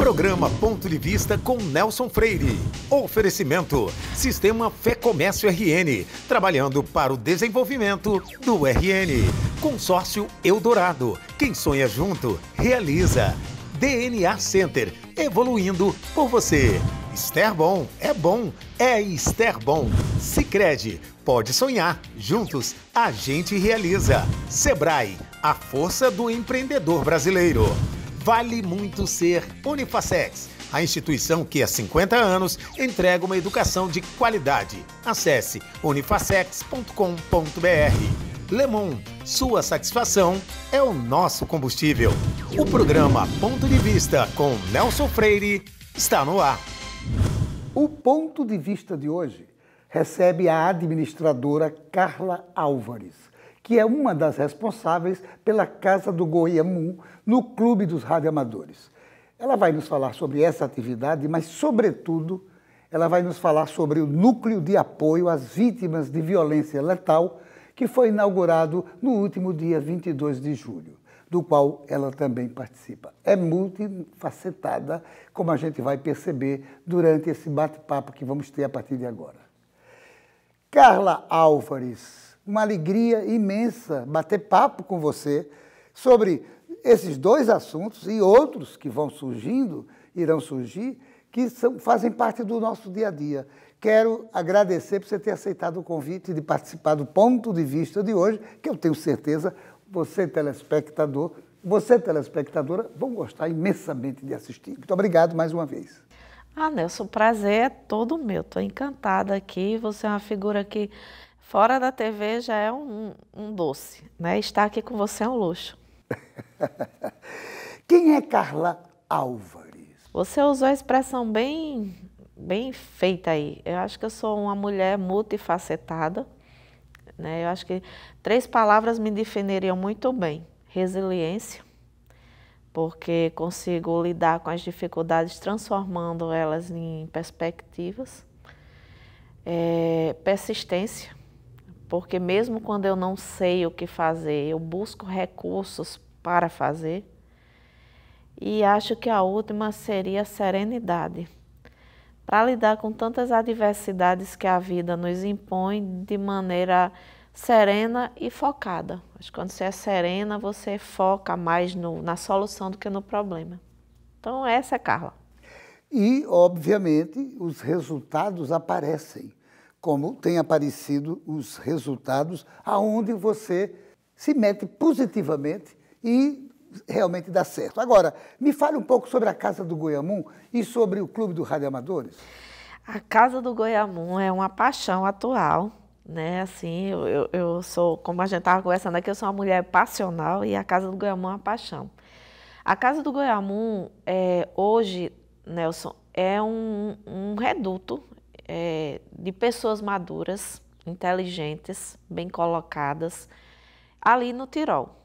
Programa Ponto de Vista com Nelson Freire. Oferecimento: Sistema Fé Comércio RN, trabalhando para o desenvolvimento do RN. Consórcio Eldorado, quem sonha junto, realiza. DNA Center, evoluindo por você. Esterbom, é Esterbom. Sicredi, pode sonhar, juntos a gente realiza. Sebrae, a força do empreendedor brasileiro. Vale muito ser Unifacex, a instituição que há 50 anos entrega uma educação de qualidade. Acesse unifacex.com.br. Lemon, sua satisfação é o nosso combustível. O programa Ponto de Vista com Nelson Freire está no ar. O Ponto de Vista de hoje recebe a administradora Carla Álvares, que é uma das responsáveis pela Casa do Goiamum no Clube dos Radioamadores. Ela vai nos falar sobre essa atividade, mas, sobretudo, ela vai nos falar sobre o Núcleo de Apoio às Vítimas de Violência Letal, que foi inaugurado no último dia 22 de julho, do qual ela também participa. É multifacetada, como a gente vai perceber durante esse bate-papo que vamos ter a partir de agora. Carla Álvares, uma alegria imensa bater papo com você sobre esses dois assuntos e outros que irão surgir, que fazem parte do nosso dia a dia. Quero agradecer por você ter aceitado o convite de participar do Ponto de Vista de hoje, que eu tenho certeza você, telespectador, você, telespectadora, vão gostar imensamente de assistir. Muito obrigado mais uma vez. Nelson, o prazer é todo meu. Estou encantada aqui. Você é uma figura que, fora da TV, já é um doce, né? Estar aqui com você é um luxo. Quem é Carla Álvares? Você usou a expressão bem feita aí. Eu acho que eu sou uma mulher multifacetada, né? Eu acho que 3 palavras me definiriam muito bem. Resiliência, porque consigo lidar com as dificuldades transformando elas em perspectivas. Persistência, porque mesmo quando eu não sei o que fazer, eu busco recursos para fazer. E acho que a última seria serenidade, para lidar com tantas adversidades que a vida nos impõe de maneira serena e focada. Acho que quando você é serena, você foca mais na solução do que no problema. Então, essa é Carla. E, obviamente, os resultados aparecem, como tem aparecido os resultados aonde você se mete positivamente e realmente dá certo. Agora, me fale um pouco sobre a Casa do Goiamum e sobre o Clube dos Radioamadores. A Casa do Goiamum é uma paixão atual, né? Assim, eu sou, como a gente estava conversando aqui, eu sou uma mulher passional e a Casa do Goiamum é uma paixão. A Casa do Goiamum, hoje, Nelson, é um reduto de pessoas maduras, inteligentes, bem colocadas, ali no Tirol.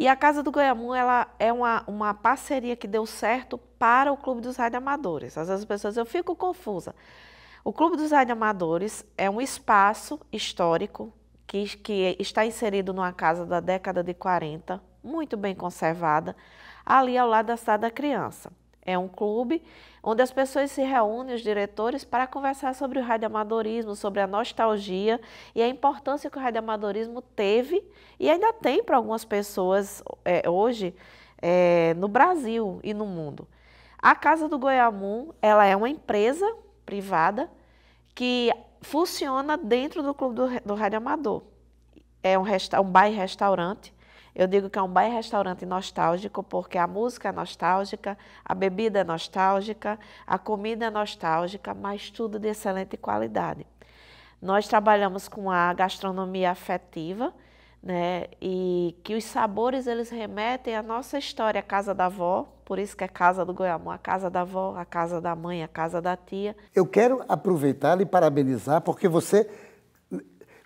E a Casa do Goiamum, ela é uma parceria que deu certo para o Clube dos Radioamadores. Às vezes as pessoas, eu fico confusa. O Clube dos Radioamadores é um espaço histórico que está inserido numa casa da década de 40, muito bem conservada, ali ao lado da Cidade da Criança. É um clube onde as pessoas se reúnem, os diretores, para conversar sobre o radioamadorismo, sobre a nostalgia e a importância que o radioamadorismo teve e ainda tem para algumas pessoas hoje no Brasil e no mundo. A Casa do Goiamum, ela é uma empresa privada que funciona dentro do Clube do Radioamador. É um bar-restaurante. Eu digo que é um bar-restaurante nostálgico porque a música é nostálgica, a bebida é nostálgica, a comida é nostálgica, mas tudo de excelente qualidade. Nós trabalhamos com a gastronomia afetiva, né, e que os sabores eles remetem à nossa história, a casa da avó, por isso que é Casa do Goiamum, a casa da avó, a casa da mãe, a casa da tia. Eu quero aproveitar e parabenizar porque você,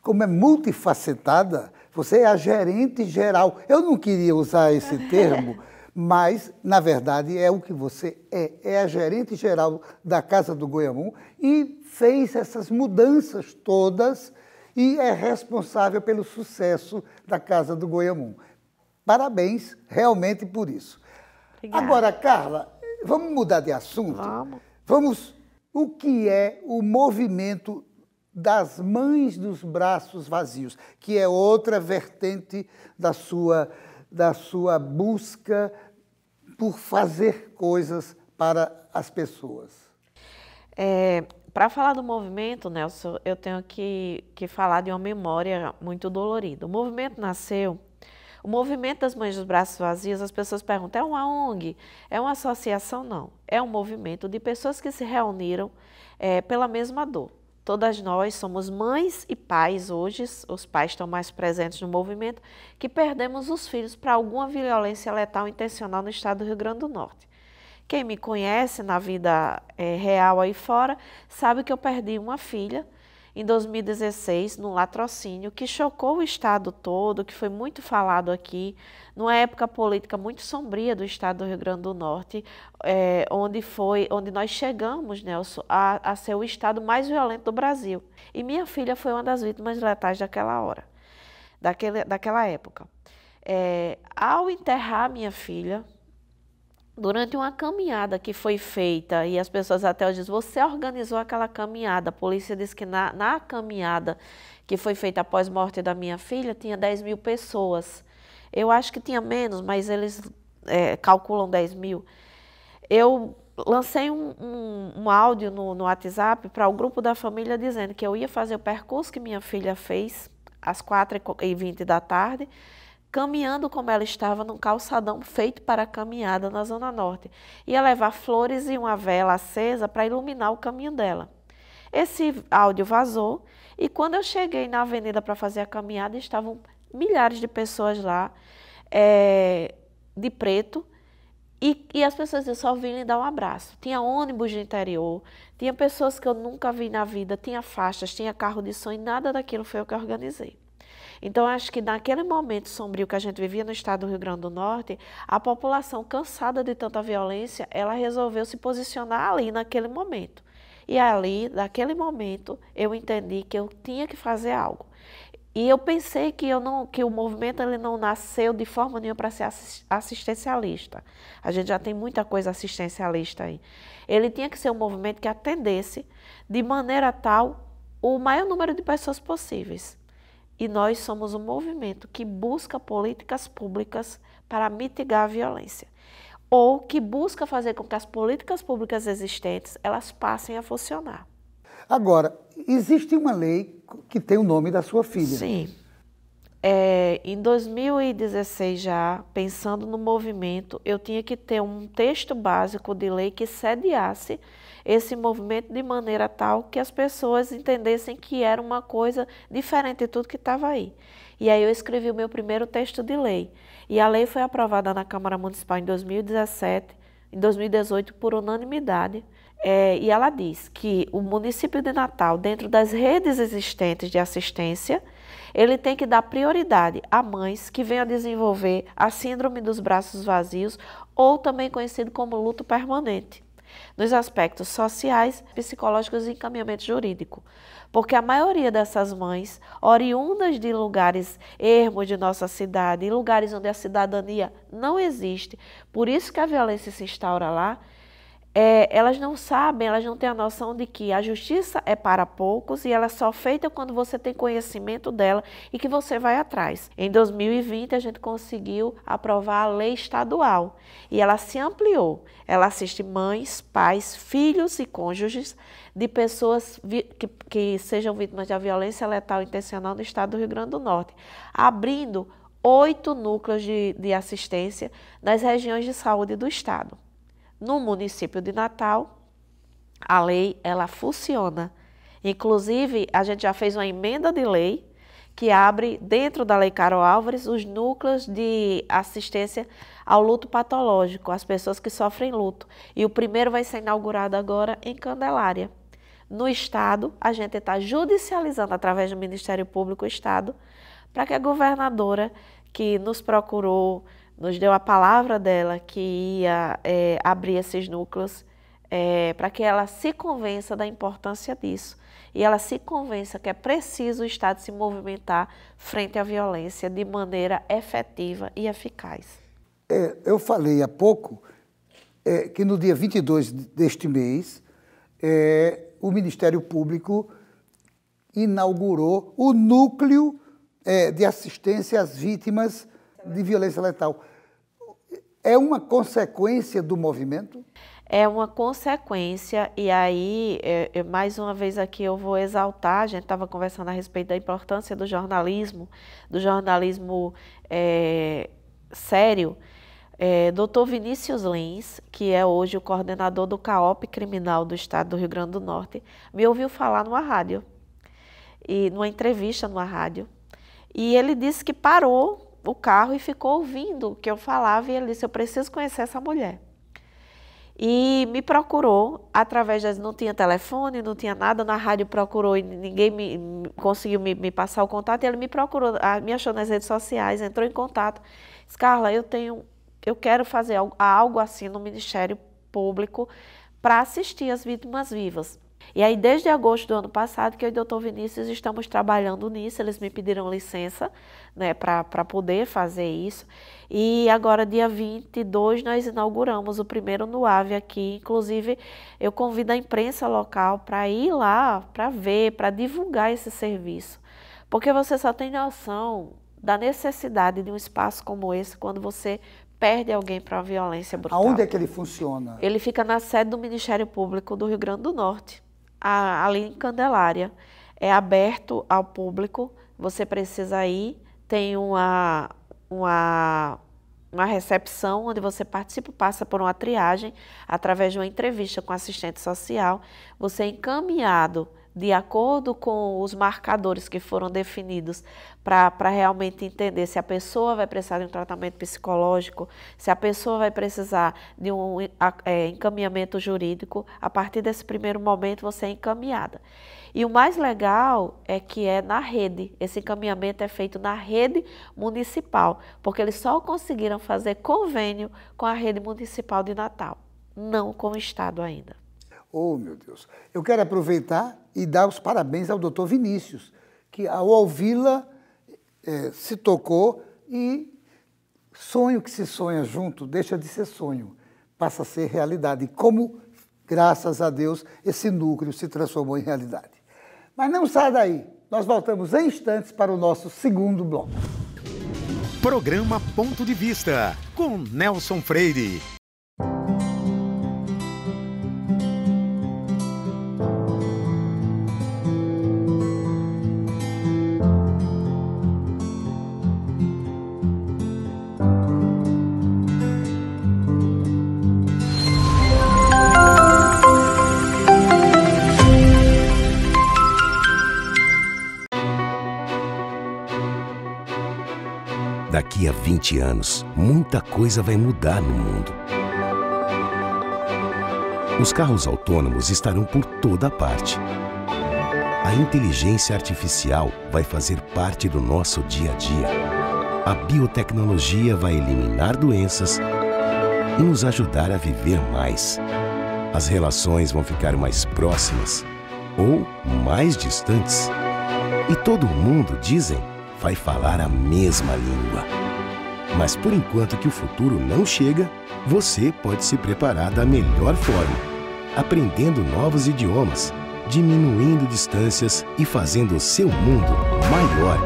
como é multifacetada, você é a gerente geral. Eu não queria usar esse termo, mas, na verdade, é o que você é. É a gerente geral da Casa do Goiamum e fez essas mudanças todas e é responsável pelo sucesso da Casa do Goiamum. Parabéns, realmente, por isso. Obrigada. Agora, Carla, Vamos mudar de assunto? Vamos. O que é o movimento das Mães dos Braços Vazios, que é outra vertente da sua busca por fazer coisas para as pessoas? Para falar do movimento, Nelson, eu tenho que falar de uma memória muito dolorida. O movimento nasceu... O movimento das Mães dos Braços Vazios, as pessoas perguntam, é uma ONG? É uma associação? Não. É um movimento de pessoas que se reuniram pela mesma dor. Todas nós somos mães e pais hoje, os pais estão mais presentes no movimento, que perdemos os filhos para alguma violência letal intencional no estado do Rio Grande do Norte. Quem me conhece na vida real aí fora, sabe que eu perdi uma filha em 2016, no latrocínio, que chocou o estado todo, que foi muito falado aqui, numa época política muito sombria do estado do Rio Grande do Norte, onde nós chegamos, Nelson, a ser o estado mais violento do Brasil. E minha filha foi uma das vítimas letais daquela época. Ao enterrar minha filha, durante uma caminhada que foi feita, e as pessoas até hoje dizem, você organizou aquela caminhada, a polícia disse que na caminhada que foi feita após a morte da minha filha, tinha 10 mil pessoas. Eu acho que tinha menos, mas eles calculam 10 mil. Eu lancei um áudio no WhatsApp para o grupo da família dizendo que eu ia fazer o percurso que minha filha fez às 4h20 da tarde, caminhando como ela estava num calçadão feito para a caminhada na Zona Norte. Ia levar flores e uma vela acesa para iluminar o caminho dela. Esse áudio vazou e quando eu cheguei na avenida para fazer a caminhada, estavam milhares de pessoas lá, de preto, e as pessoas só vinham lhe dar um abraço. Tinha ônibus do interior, tinha pessoas que eu nunca vi na vida, tinha faixas, tinha carro de som e nada daquilo foi eu que organizei. Então, acho que naquele momento sombrio que a gente vivia no estado do Rio Grande do Norte, a população, cansada de tanta violência, ela resolveu se posicionar ali naquele momento. E ali, naquele momento, eu entendi que eu tinha que fazer algo. E eu pensei que o movimento ele não nasceu de forma nenhuma para ser assistencialista. A gente já tem muita coisa assistencialista aí. Ele tinha que ser um movimento que atendesse de maneira tal o maior número de pessoas possíveis. E nós somos um movimento que busca políticas públicas para mitigar a violência. Ou que busca fazer com que as políticas públicas existentes, elas passem a funcionar. Agora, existe uma lei que tem o nome da sua filha. Sim. Em 2016 já, pensando no movimento, eu tinha que ter um texto básico de lei que sediasse esse movimento de maneira tal que as pessoas entendessem que era uma coisa diferente de tudo que estava aí. E aí eu escrevi o meu primeiro texto de lei. E a lei foi aprovada na Câmara Municipal em 2017, em 2018 por unanimidade. E ela diz que o município de Natal, dentro das redes existentes de assistência, ele tem que dar prioridade a mães que venham a desenvolver a síndrome dos braços vazios, ou também conhecido como luto permanente, nos aspectos sociais, psicológicos e encaminhamento jurídico. Porque a maioria dessas mães, oriundas de lugares ermos de nossa cidade, em lugares onde a cidadania não existe, por isso que a violência se instaura lá, elas não sabem, elas não têm a noção de que a justiça é para poucos e ela é só feita quando você tem conhecimento dela e que você vai atrás. Em 2020, a gente conseguiu aprovar a lei estadual e ela se ampliou. Ela assiste mães, pais, filhos e cônjuges de pessoas que sejam vítimas de violência letal intencional no estado do Rio Grande do Norte, abrindo 8 núcleos de assistência nas regiões de saúde do estado. No município de Natal, a lei, ela funciona. Inclusive, a gente já fez uma emenda de lei que abre, dentro da Lei Carol Álvares, os núcleos de assistência ao luto patológico, às pessoas que sofrem luto. E o primeiro vai ser inaugurado agora em Candelária. No Estado, a gente está judicializando, através do Ministério Público, o Estado, para que a governadora que nos procurou, nos deu a palavra dela que ia abrir esses núcleos, para que ela se convença da importância disso. E ela se convença que é preciso o Estado se movimentar frente à violência de maneira efetiva e eficaz. Eu falei há pouco que no dia 22 deste mês, o Ministério Público inaugurou o núcleo de assistência às vítimas de violência letal. É uma consequência do movimento? É uma consequência, e aí, mais uma vez aqui eu vou exaltar, a gente estava conversando a respeito da importância do jornalismo sério. Dr. Vinícius Lins, que é hoje o coordenador do CAOP Criminal do Estado do Rio Grande do Norte, me ouviu falar numa rádio, numa entrevista numa rádio, e ele disse que parou o carro e ficou ouvindo o que eu falava, e ele disse, eu preciso conhecer essa mulher. E me procurou, não tinha telefone, não tinha nada, na rádio procurou e ninguém conseguiu me passar o contato, e ele me procurou, me achou nas redes sociais, entrou em contato, disse, Carla, eu quero fazer algo assim no Ministério Público para assistir as vítimas vivas. E aí, desde agosto do ano passado, que eu e o Dr. Vinícius estamos trabalhando nisso, eles me pediram licença, né, para poder fazer isso. E agora, dia 22, nós inauguramos o primeiro NUAV aqui. Inclusive, eu convido a imprensa local para ir lá, para ver, para divulgar esse serviço. Porque você só tem noção da necessidade de um espaço como esse quando você perde alguém para a violência brutal. Aonde é que ele funciona? Ele fica na sede do Ministério Público do Rio Grande do Norte, ali em Candelária. É aberto ao público, você precisa ir, tem uma recepção onde você participa, passa por uma triagem, através de uma entrevista com assistente social, você é encaminhado de acordo com os marcadores que foram definidos para realmente entender se a pessoa vai precisar de um tratamento psicológico, se a pessoa vai precisar de um encaminhamento jurídico. A partir desse primeiro momento você é encaminhada. E o mais legal é que é na rede, esse encaminhamento é feito na rede municipal, porque eles só conseguiram fazer convênio com a rede municipal de Natal, não com o Estado ainda. Oh, meu Deus. Eu quero aproveitar e dar os parabéns ao Dr. Vinícius, que ao ouvi-la se tocou e sonho que se sonha junto deixa de ser sonho, passa a ser realidade. E como, graças a Deus, esse núcleo se transformou em realidade. Mas não sai daí. Nós voltamos em instantes para o nosso segundo bloco. Programa Ponto de Vista, com Nelson Freire. Daqui a 20 anos, muita coisa vai mudar no mundo. Os carros autônomos estarão por toda parte. A inteligência artificial vai fazer parte do nosso dia a dia. A biotecnologia vai eliminar doenças e nos ajudar a viver mais. As relações vão ficar mais próximas ou mais distantes. E todo mundo, dizem, vai falar a mesma língua. Mas por enquanto que o futuro não chega, você pode se preparar da melhor forma, aprendendo novos idiomas, diminuindo distâncias e fazendo o seu mundo maior.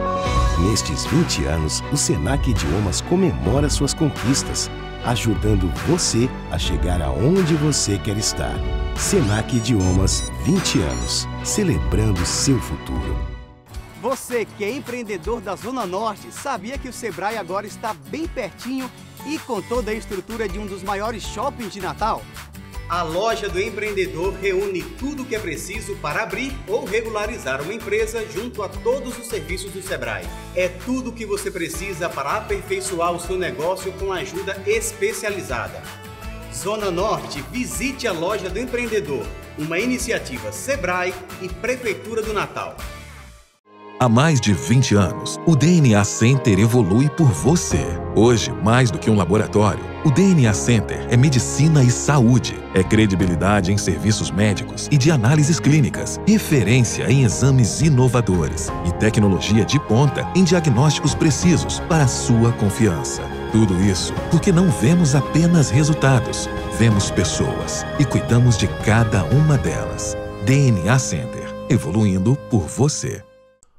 Nestes 20 anos, o Senac Idiomas comemora suas conquistas, ajudando você a chegar aonde você quer estar. Senac Idiomas, 20 anos, celebrando seu futuro. Você que é empreendedor da Zona Norte, sabia que o Sebrae agora está bem pertinho e com toda a estrutura de um dos maiores shoppings de Natal? A loja do empreendedor reúne tudo o que é preciso para abrir ou regularizar uma empresa junto a todos os serviços do Sebrae. É tudo o que você precisa para aperfeiçoar o seu negócio com ajuda especializada. Zona Norte, visite a loja do empreendedor, uma iniciativa Sebrae e Prefeitura do Natal. Há mais de 20 anos, o DNA Center evolui por você. Hoje, mais do que um laboratório, o DNA Center é medicina e saúde. É credibilidade em serviços médicos e de análises clínicas, referência em exames inovadores e tecnologia de ponta em diagnósticos precisos para a sua confiança. Tudo isso porque não vemos apenas resultados, vemos pessoas e cuidamos de cada uma delas. DNA Center, evoluindo por você.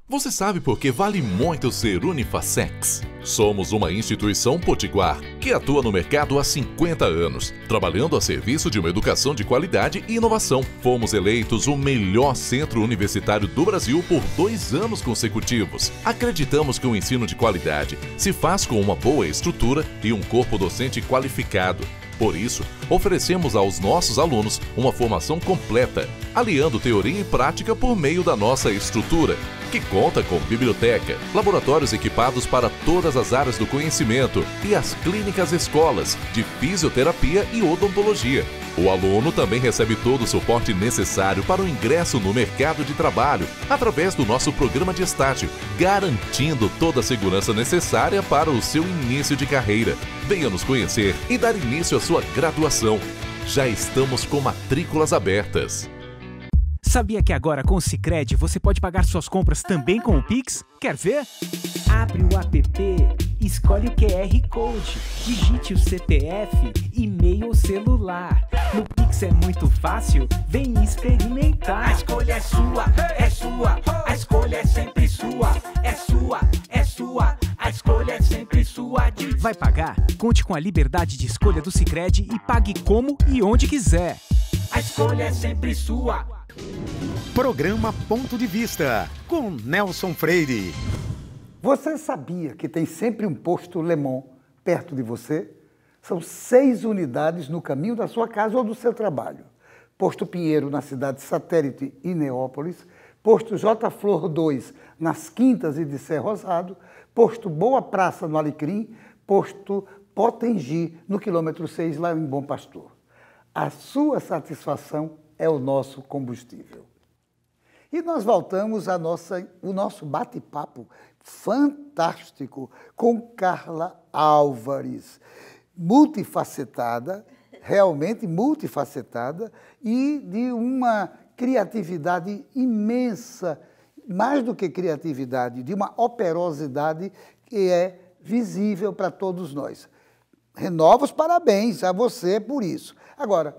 Você sabe por que vale muito ser Unifacex? Somos uma instituição potiguar que atua no mercado há 50 anos, trabalhando a serviço de uma educação de qualidade e inovação. Fomos eleitos o melhor centro universitário do Brasil por 2 anos consecutivos. Acreditamos que o ensino de qualidade se faz com uma boa estrutura e um corpo docente qualificado. Por isso, oferecemos aos nossos alunos uma formação completa, aliando teoria e prática por meio da nossa estrutura, que conta com biblioteca, laboratórios equipados para todas as áreas do conhecimento e as clínicas escolas de fisioterapia e odontologia. O aluno também recebe todo o suporte necessário para o ingresso no mercado de trabalho, através do nosso programa de estágio, garantindo toda a segurança necessária para o seu início de carreira. Venha nos conhecer e dar início à sua graduação. Já estamos com matrículas abertas. Sabia que agora com o Sicredi você pode pagar suas compras também com o Pix? Quer ver? Abre o app, escolhe o QR Code, digite o CPF, e-mail ou celular. No Pix é muito fácil, vem experimentar. A escolha é sua, a escolha é sempre sua, é sua, a escolha é sempre sua. Vai pagar? Conte com a liberdade de escolha do Sicredi e pague como e onde quiser. A escolha é sempre sua. Programa Ponto de Vista, com Nelson Freire. Você sabia que tem sempre um posto Le Mon perto de você? São 6 unidades no caminho da sua casa ou do seu trabalho. Posto Pinheiro, na cidade satélite em Neópolis. Posto J. Flor 2, nas Quintas e de Ser Rosado. Posto Boa Praça, no Alecrim. Posto Potengi, no quilômetro 6, lá em Bom Pastor. A sua satisfação é o nosso combustível. E nós voltamos ao nosso bate-papo fantástico com Carla Álvares, multifacetada, realmente multifacetada, e de uma criatividade imensa, mais do que criatividade, de uma operosidade que é visível para todos nós. Renovo os parabéns a você por isso. Agora,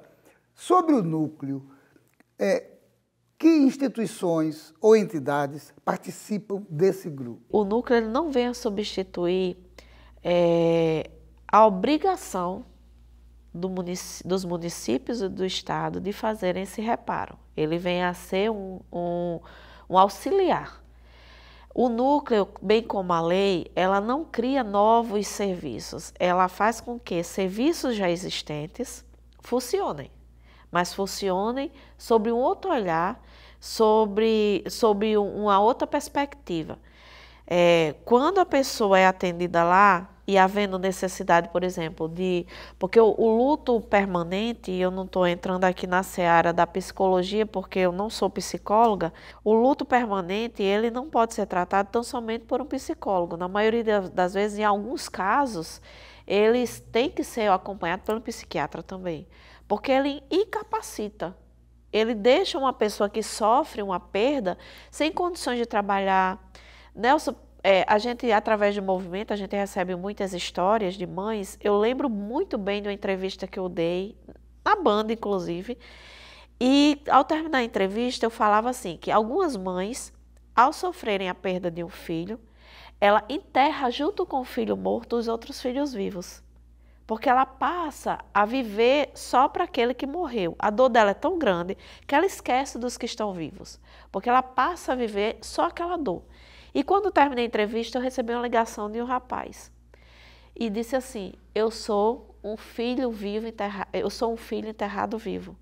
sobre o núcleo, que instituições ou entidades participam desse grupo? O núcleo ele não vem a substituir a obrigação dos municípios e do Estado de fazerem esse reparo. Ele vem a ser um auxiliar. O núcleo, bem como a lei, ela não cria novos serviços. Ela faz com que serviços já existentes funcionem, mas funcionem sobre um outro olhar, sobre uma outra perspectiva. Quando a pessoa é atendida lá, e havendo necessidade, por exemplo, porque o luto permanente, eu não estou entrando aqui na seara da psicologia, porque eu não sou psicóloga, o luto permanente, ele não pode ser tratado tão somente por um psicólogo. Na maioria das vezes, em alguns casos, eles têm que ser acompanhados por um psiquiatra também, porque ele incapacita. Ele deixa uma pessoa que sofre uma perda sem condições de trabalhar. Nelson, a gente, através do movimento, a gente recebe muitas histórias de mães. Eu lembro muito bem de uma entrevista que eu dei, na Banda, inclusive, e ao terminar a entrevista, eu falava assim, que algumas mães, ao sofrerem a perda de um filho, ela enterra junto com o filho morto os outros filhos vivos. Porque ela passa a viver só para aquele que morreu. A dor dela é tão grande que ela esquece dos que estão vivos. Porque ela passa a viver só aquela dor. E quando terminei a entrevista, eu recebi uma ligação de um rapaz. E disse assim, eu sou um filho enterrado vivo.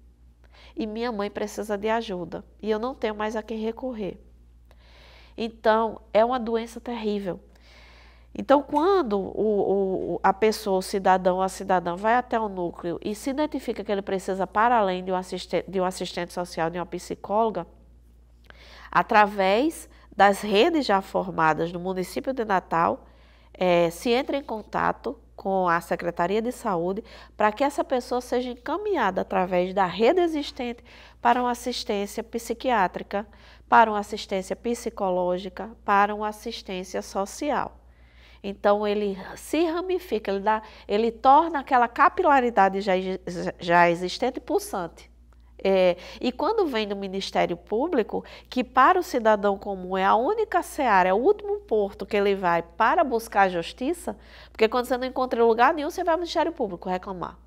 E minha mãe precisa de ajuda. E eu não tenho mais a quem recorrer. Então, é uma doença terrível. Então, quando a pessoa, o cidadão ou a cidadã vai até o núcleo e se identifica que ele precisa, para além de um assistente social, de uma psicóloga, através das redes já formadas no município de Natal, se entra em contato com a Secretaria de Saúde para que essa pessoa seja encaminhada através da rede existente para uma assistência psiquiátrica, para uma assistência psicológica, para uma assistência social. Então, ele se ramifica, ele torna aquela capilaridade já existente pulsante. E quando vem do Ministério Público, que para o cidadão comum é a única seara, é o último porto que ele vai para buscar a justiça, porque quando você não encontra lugar nenhum, você vai ao Ministério Público reclamar.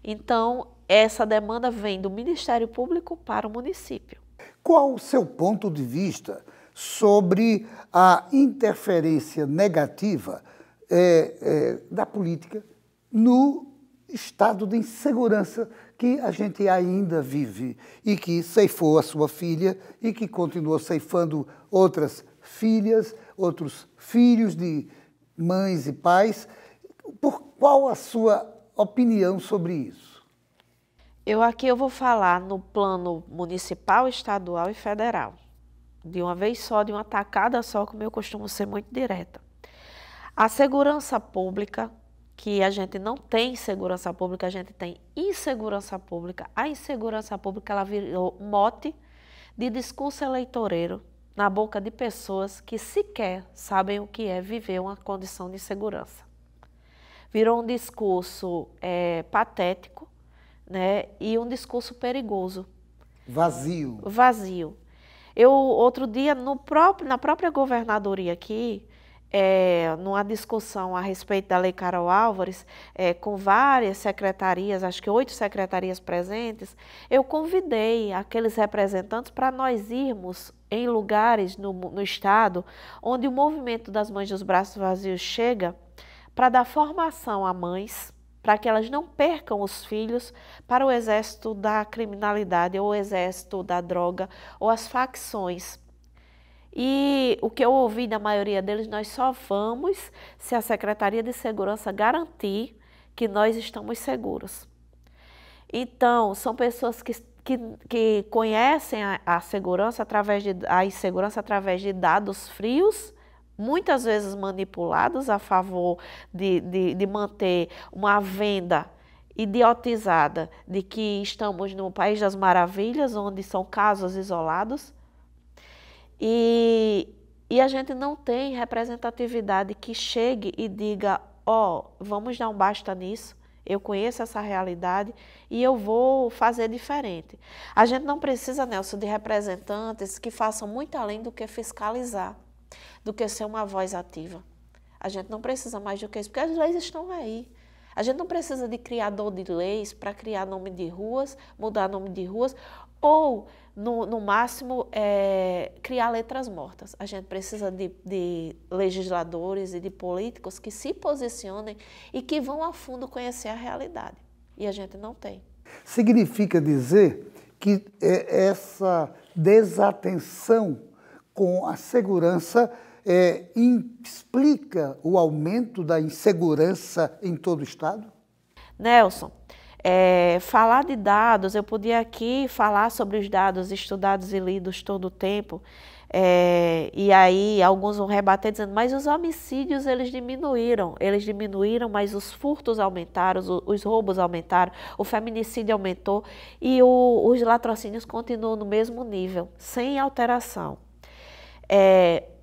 Então, essa demanda vem do Ministério Público para o município. Qual o seu ponto de vista sobre a interferência negativa da política no estado de insegurança que a gente ainda vive e que ceifou a sua filha e que continua ceifando outras filhas, outros filhos de mães e pais? Qual a sua opinião sobre isso? Eu vou falar no plano municipal, estadual e federal. De uma vez só, de uma tacada só, como eu costumo ser muito direta. A segurança pública, que a gente não tem segurança pública, a gente tem insegurança pública. A insegurança pública, ela virou mote de discurso eleitoreiro na boca de pessoas que sequer sabem o que é viver uma condição de insegurança. Virou um discurso patético, né, e um discurso perigoso. Vazio. Vazio. Outro dia, na própria governadoria aqui, numa discussão a respeito da Lei Carol Álvares, com várias secretarias, acho que 8 secretarias presentes, eu convidei aqueles representantes para nós irmos em lugares no estado onde o movimento das Mães dos Braços Vazios chega para dar formação a mães, para que elas não percam os filhos para o exército da criminalidade, ou o exército da droga, ou as facções. E o que eu ouvi da maioria deles, nós só vamos se a Secretaria de Segurança garantir que nós estamos seguros. Então, são pessoas que conhecem a segurança a insegurança através de dados frios, muitas vezes manipulados a favor de manter uma venda idiotizada de que estamos no País das Maravilhas, onde são casos isolados. E a gente não tem representatividade que chegue e diga, vamos dar um basta nisso, eu conheço essa realidade e eu vou fazer diferente. A gente não precisa, Nelson, de representantes que façam muito além do que fiscalizar, do que ser uma voz ativa. A gente não precisa mais do que isso, porque as leis estão aí. A gente não precisa de criador de leis para criar nome de ruas, mudar nome de ruas, ou, no máximo, criar letras mortas. A gente precisa de legisladores e de políticos que se posicionem e que vão a fundo conhecer a realidade. E a gente não tem. Significa dizer que essa desatenção com a segurança explica o aumento da insegurança em todo o estado? Nelson, falar de dados, eu podia aqui falar sobre os dados estudados e lidos todo o tempo, e aí alguns vão rebater dizendo, mas os homicídios eles diminuíram, mas os furtos aumentaram, os roubos aumentaram, o feminicídio aumentou e os latrocínios continuam no mesmo nível, sem alteração.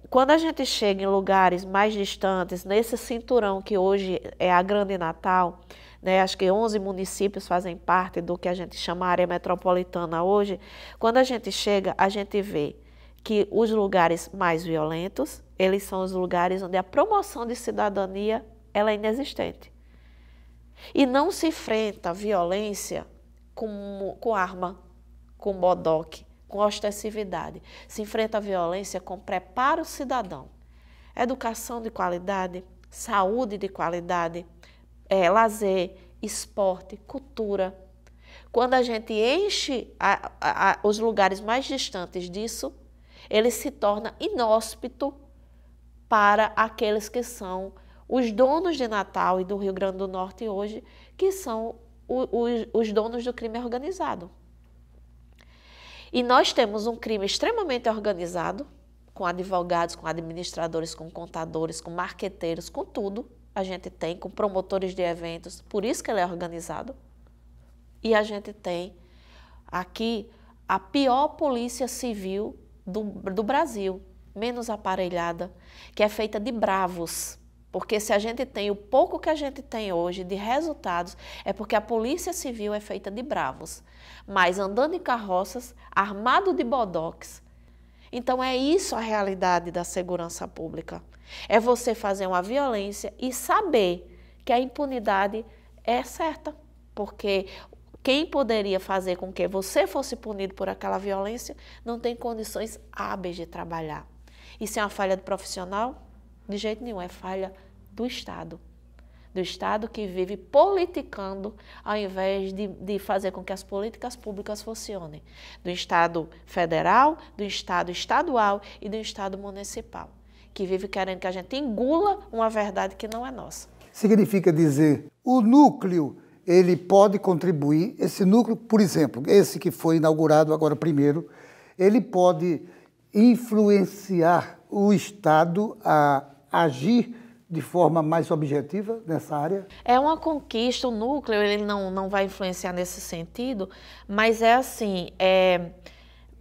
Quando a gente chega em lugares mais distantes, nesse cinturão que hoje é a Grande Natal, né, acho que 11 municípios fazem parte do que a gente chama área metropolitana hoje, quando a gente chega, a gente vê que os lugares mais violentos, eles são os lugares onde a promoção de cidadania ela é inexistente. E não se enfrenta a violência com arma, com bodoque, com ostensividade. Se enfrenta a violência com preparo cidadão. Educação de qualidade, saúde de qualidade, lazer, esporte, cultura. Quando a gente enche os lugares mais distantes disso, ele se torna inóspito para aqueles que são os donos de Natal e do Rio Grande do Norte hoje, que são os donos do crime organizado. E nós temos um crime extremamente organizado, com advogados, com administradores, com contadores, com marqueteiros, com tudo. A gente tem, com promotores de eventos, por isso que ele é organizado. E a gente tem aqui a pior polícia civil do Brasil, menos aparelhada, que é feita de bravos, Porque se a gente tem o pouco que a gente tem hoje de resultados, é porque a Polícia Civil é feita de bravos, mas andando em carroças, armado de bodoques. Então é isso a realidade da segurança pública. É você fazer uma violência e saber que a impunidade é certa, porque quem poderia fazer com que você fosse punido por aquela violência não tem condições hábeis de trabalhar. Isso é uma falha do profissional? De jeito nenhum, é falha do Estado. Do Estado que vive politicando ao invés de fazer com que as políticas públicas funcionem. Do Estado federal, do Estado estadual e do Estado municipal, que vive querendo que a gente engula uma verdade que não é nossa. Significa dizer, o núcleo, ele pode contribuir, esse núcleo, por exemplo, esse que foi inaugurado agora primeiro, ele pode influenciar o Estado a agir de forma mais objetiva nessa área? É uma conquista, o núcleo ele não vai influenciar nesse sentido, mas é assim,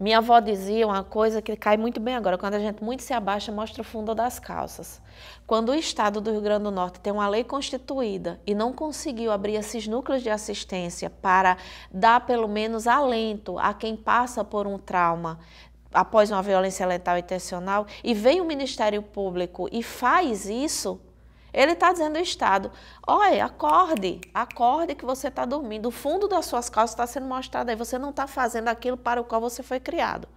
minha avó dizia uma coisa que cai muito bem agora, quando a gente muito se abaixa, mostra o fundo das calças. Quando o Estado do Rio Grande do Norte tem uma lei constituída e não conseguiu abrir esses núcleos de assistência para dar pelo menos alento a quem passa por um trauma, após uma violência letal intencional, e vem o Ministério Público e faz isso, ele está dizendo ao Estado, olha, acorde que você está dormindo, o fundo das suas calças está sendo mostrado aí, você não está fazendo aquilo para o qual você foi criado.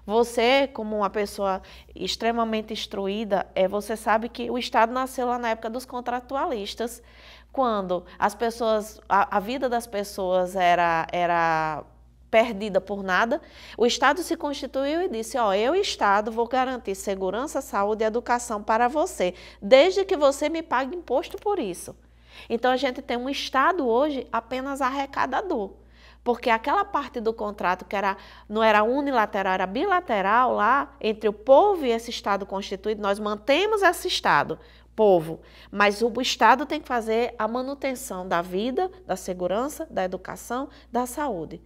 Você, como uma pessoa extremamente instruída, você sabe que o Estado nasceu lá na época dos contratualistas, quando as pessoas, a vida das pessoas era perdida por nada, o Estado se constituiu e disse, eu, Estado, vou garantir segurança, saúde e educação para você, desde que você me pague imposto por isso. Então, a gente tem um Estado hoje apenas arrecadador, porque aquela parte do contrato que não era unilateral, era bilateral lá, entre o povo e esse Estado constituído, nós mantemos esse Estado, povo, mas o Estado tem que fazer a manutenção da vida, da segurança, da educação, da saúde.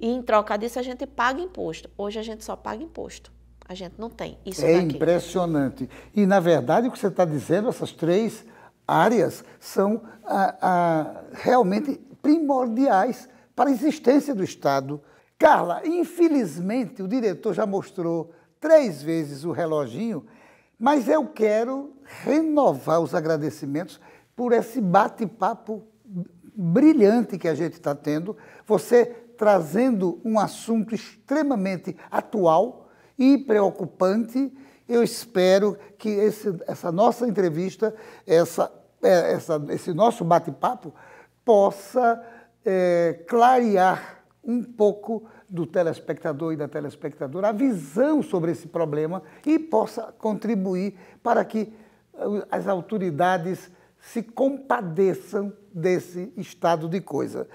E em troca disso a gente paga imposto. Hoje a gente só paga imposto. A gente não tem isso daqui. É impressionante. E, na verdade, o que você está dizendo, essas 3 áreas são realmente primordiais para a existência do Estado. Carla, infelizmente, o diretor já mostrou 3 vezes o reloginho, mas eu quero renovar os agradecimentos por esse bate-papo brilhante que a gente está tendo. Você trazendo um assunto extremamente atual e preocupante. Eu espero que essa nossa entrevista, esse nosso bate-papo, possa clarear um pouco do telespectador e da telespectadora a visão sobre esse problema e possa contribuir para que as autoridades se compadeçam desse estado de coisa.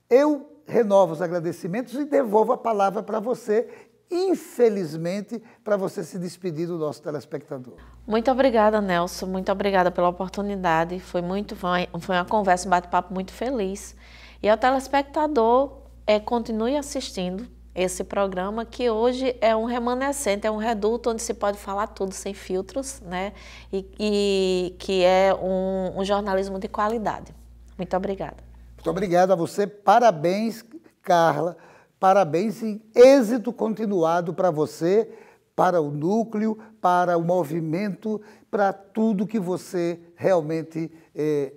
Eu renovo os agradecimentos e devolvo a palavra para você, infelizmente, para você se despedir do nosso telespectador. Muito obrigada, Nelson. Muito obrigada pela oportunidade. Foi uma conversa, um bate-papo muito feliz. E ao telespectador, continue assistindo esse programa, que hoje é um remanescente, é um reduto onde se pode falar tudo sem filtros, né? E que é um jornalismo de qualidade. Muito obrigada. Muito obrigado a você. Parabéns, Carla. Parabéns e êxito continuado para você, para o núcleo, para o movimento, para tudo que você realmente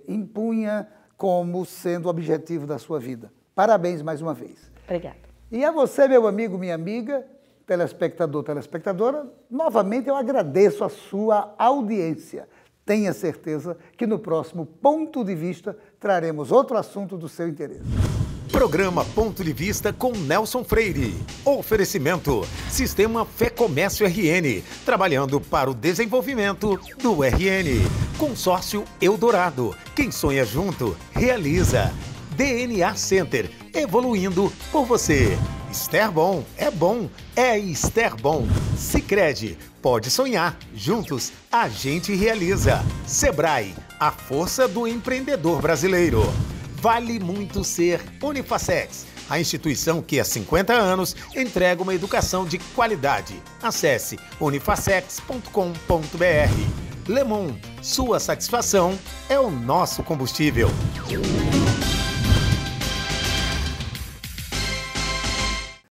impunha como sendo o objetivo da sua vida. Parabéns mais uma vez. Obrigada. E a você, meu amigo, minha amiga, telespectador, telespectadora, novamente eu agradeço a sua audiência. Tenha certeza que no próximo Ponto de Vista traremos outro assunto do seu interesse. Programa Ponto de Vista com Nelson Freire. Oferecimento: Sistema Fé Comércio RN, trabalhando para o desenvolvimento do RN. Consórcio Eldorado. Quem sonha junto, realiza. DNA Center, evoluindo por você. Esterbom é bom, é Esterbom. Sicredi, pode sonhar, juntos a gente realiza. Sebrae, a força do empreendedor brasileiro. Vale muito ser Unifacex, a instituição que há 50 anos entrega uma educação de qualidade. Acesse unifacex.com.br. Lemon, sua satisfação é o nosso combustível.